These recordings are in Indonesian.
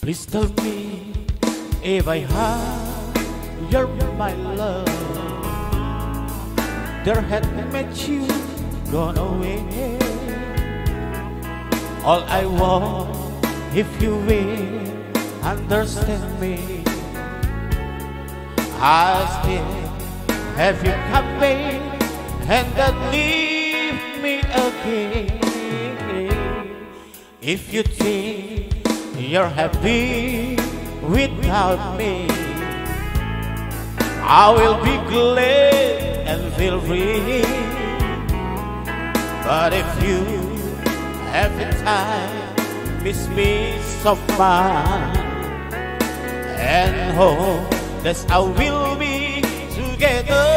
Please tell me if I have you're my love. There had met you gone away. All I want, if you will understand me, I still have you coming and then leave me again. If you think you're happy without me, I will be glad and feel free. But if you every time miss me so much, and hope that I will be together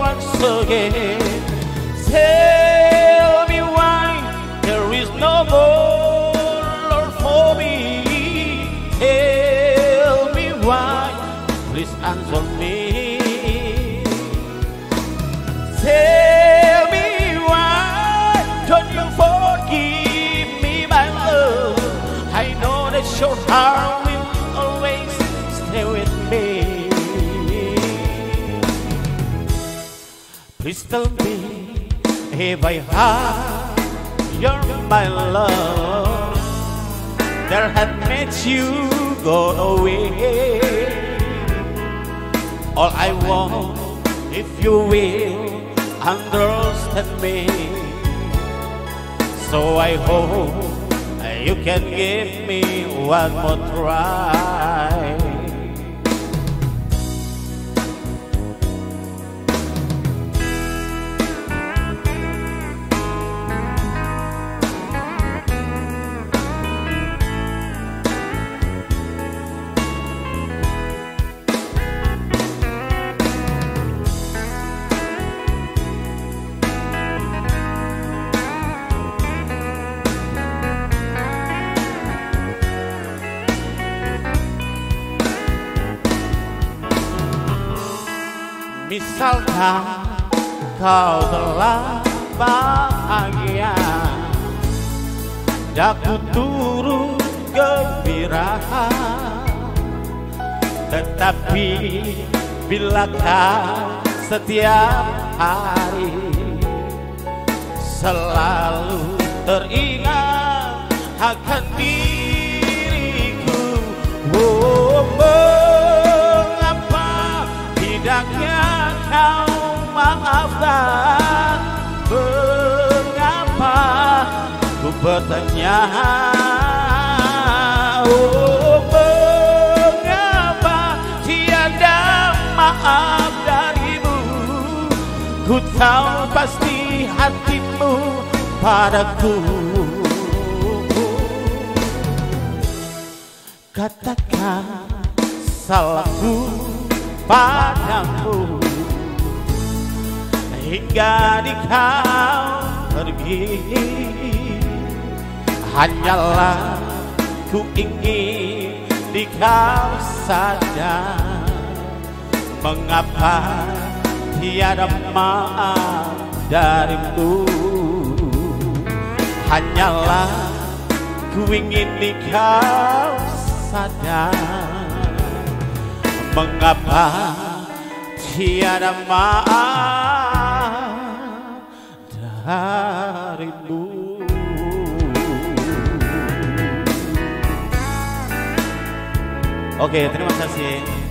once again, tell me why there is no more love for me. Tell me why, please answer me. Tell me why don't you forgive me, my love? I know that your heart will always stay with me. Please tell me if I have you're my love. There had made you go away. All I want, if you will understand me, so I hope you can give me one more try. Misalkan kau telah bahagia, daku turut gembira. Tetapi bila kau setiap hari selalu teringat akan diriku, mengapa tidaknya kau maafkan? Mengapa ku bertanya? Mengapa tiada maaf darimu? Ku tahu pasti hatimu padaku. Katakan salahku padamu hingga di kau pergi. Hanyalah ku ingin di kau saja. Mengapa tiada maaf darimu? Hanyalah ku ingin di kau saja. Mengapa tiada maaf darimu? Oke, terima kasih.